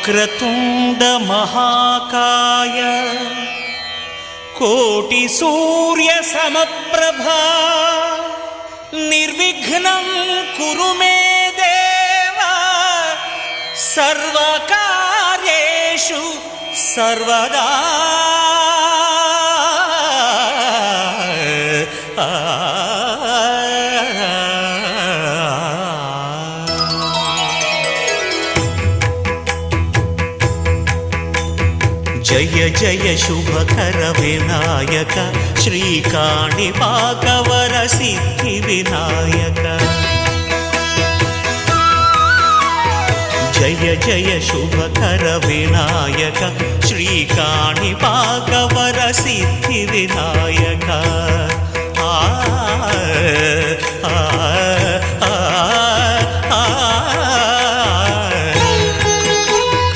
वक्रतुण्ड महाकाय कोटि सूर्य समप्रभा निर्विघ्नं कुरु मे देव सर्वकार्येषु सर्वदा। जय जय शुभकर विनायक श्रीकाणिपाकवर सिद्धि विनायक। जय जय शुभकर विनायक श्रीकाणिपाकवर सिद्धि विनायक। आ